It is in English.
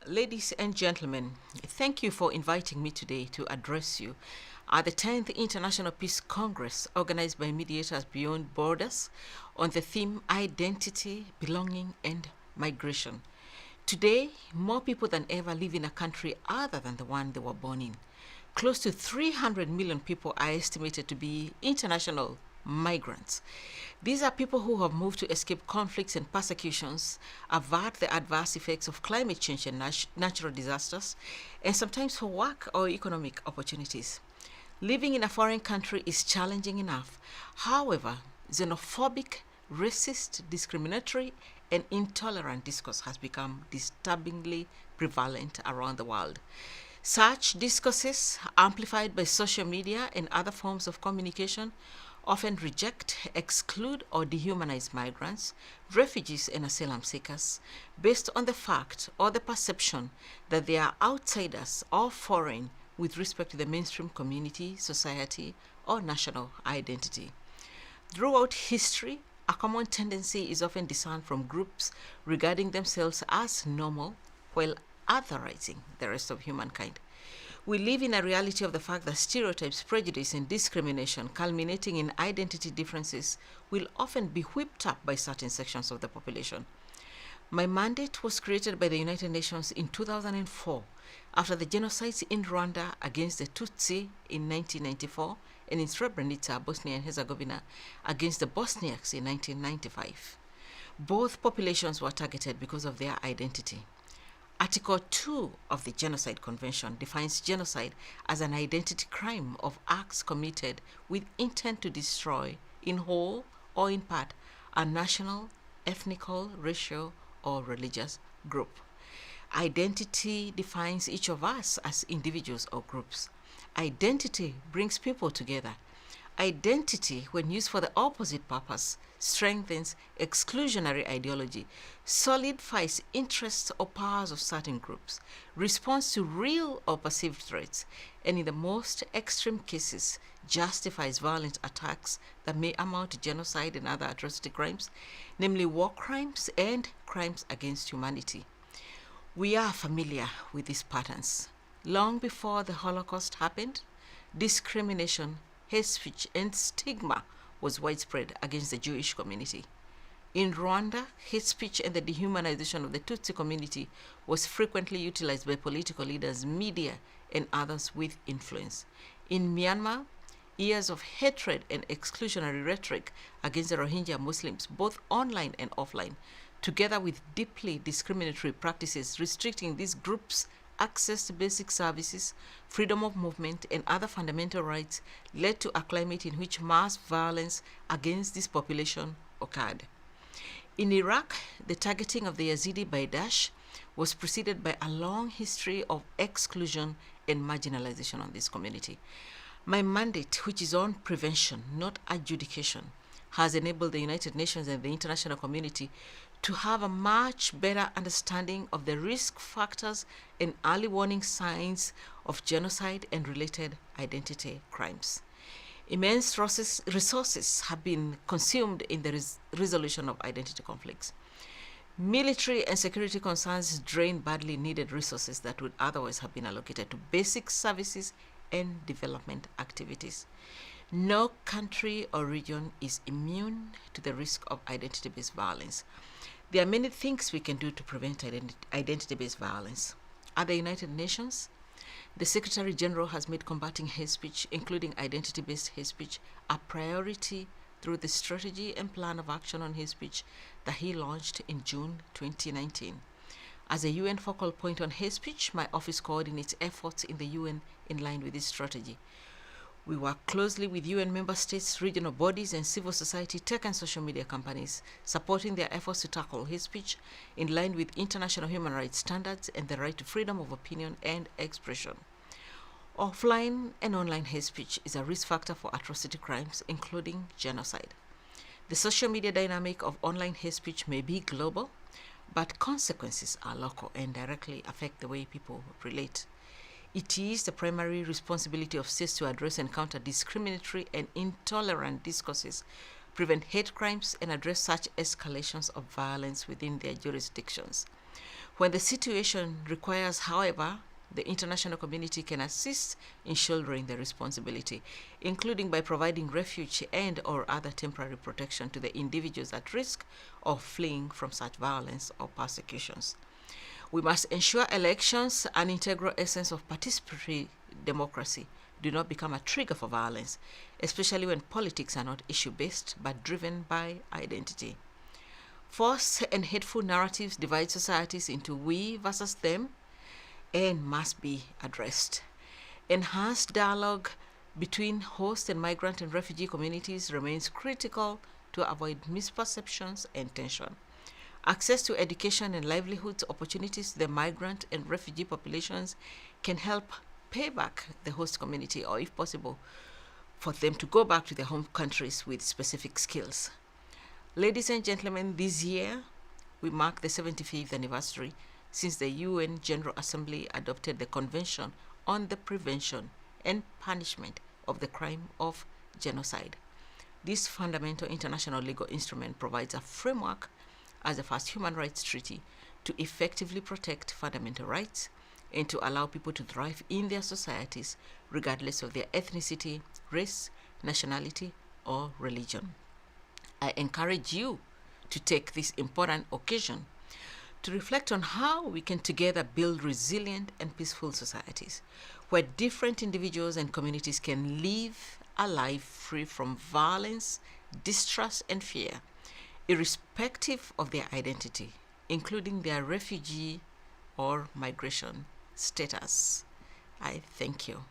Ladies and gentlemen, thank you for inviting me today to address you at the 10th International Peace Congress organized by Mediators Beyond Borders on the theme Identity, Belonging, and Migration. Today, more people than ever live in a country other than the one they were born in. Close to 300 million people are estimated to be international migrants. These are people who have moved to escape conflicts and persecutions, avert the adverse effects of climate change and natural disasters, and sometimes for work or economic opportunities. Living in a foreign country is challenging enough. However, xenophobic, racist, discriminatory, and intolerant discourse has become disturbingly prevalent around the world. Such discourses, amplified by social media and other forms of communication, often reject, exclude, or dehumanize migrants, refugees, and asylum seekers based on the fact or the perception that they are outsiders or foreign with respect to the mainstream community, society, or national identity. Throughout history, a common tendency is often discerned from groups regarding themselves as normal while otherizing the rest of humankind. We live in a reality of the fact that stereotypes, prejudice, and discrimination, culminating in identity differences, will often be whipped up by certain sections of the population. My mandate was created by the United Nations in 2004 after the genocides in Rwanda against the Tutsi in 1994 and in Srebrenica, Bosnia and Herzegovina, against the Bosniaks in 1995. Both populations were targeted because of their identity. Article 2 of the Genocide Convention defines genocide as an identity crime of acts committed with intent to destroy, in whole or in part, a national, ethnical, racial, or religious group. Identity defines each of us as individuals or groups. Identity brings people together. Identity, when used for the opposite purpose, strengthens exclusionary ideology, solidifies interests or powers of certain groups, responds to real or perceived threats, and in the most extreme cases, justifies violent attacks that may amount to genocide and other atrocity crimes, namely war crimes and crimes against humanity. We are familiar with these patterns. Long before the Holocaust happened, discrimination, hate speech, and stigma was widespread against the Jewish community. In Rwanda, hate speech and the dehumanization of the Tutsi community was frequently utilized by political leaders, media, and others with influence. In Myanmar, years of hatred and exclusionary rhetoric against the Rohingya Muslims, both online and offline, together with deeply discriminatory practices restricting these groups' access to basic services, freedom of movement, and other fundamental rights, led to a climate in which mass violence against this population occurred. In Iraq, the targeting of the Yazidi by Daesh was preceded by a long history of exclusion and marginalization of this community. My mandate, which is on prevention, not adjudication, has enabled the United Nations and the international community to have a much better understanding of the risk factors and early warning signs of genocide and related identity crimes. Immense resources have been consumed in the resolution of identity conflicts. Military and security concerns drain badly needed resources that would otherwise have been allocated to basic services and development activities. No country or region is immune to the risk of identity-based violence. There are many things we can do to prevent identity-based violence. At the United Nations, the Secretary General has made combating hate speech, including identity-based hate speech, a priority through the strategy and plan of action on hate speech that he launched in June 2019. As a UN focal point on hate speech, my office coordinates efforts in the UN in line with this strategy. We work closely with UN member states, regional bodies, and civil society, tech and social media companies, supporting their efforts to tackle hate speech in line with international human rights standards and the right to freedom of opinion and expression. Offline and online hate speech is a risk factor for atrocity crimes, including genocide. The social media dynamic of online hate speech may be global, but consequences are local and directly affect the way people relate. It is the primary responsibility of states to address and counter discriminatory and intolerant discourses prevent hate crimes, and address such escalations of violence within their jurisdictions. When the situation requires, however, the international community can assist in shouldering the responsibility, including by providing refuge and or other temporary protection to the individuals at risk of fleeing from such violence or persecutions. We must ensure elections, an integral essence of participatory democracy, do not become a trigger for violence, especially when politics are not issue-based but driven by identity. False and hateful narratives divide societies into we versus them and must be addressed. Enhanced dialogue between host and migrant and refugee communities remains critical to avoid misperceptions and tension. Access to education and livelihood opportunities to the migrant and refugee populations can help pay back the host community, or if possible, for them to go back to their home countries with specific skills. Ladies and gentlemen, this year we mark the 75th anniversary since the UN General Assembly adopted the Convention on the Prevention and Punishment of the Crime of Genocide. This fundamental international legal instrument provides a framework as the first human rights treaty to effectively protect fundamental rights and to allow people to thrive in their societies regardless of their ethnicity, race, nationality, or religion. I encourage you to take this important occasion to reflect on how we can together build resilient and peaceful societies where different individuals and communities can live a life free from violence, distrust, and fear, irrespective of their identity, including their refugee or migration status. I thank you.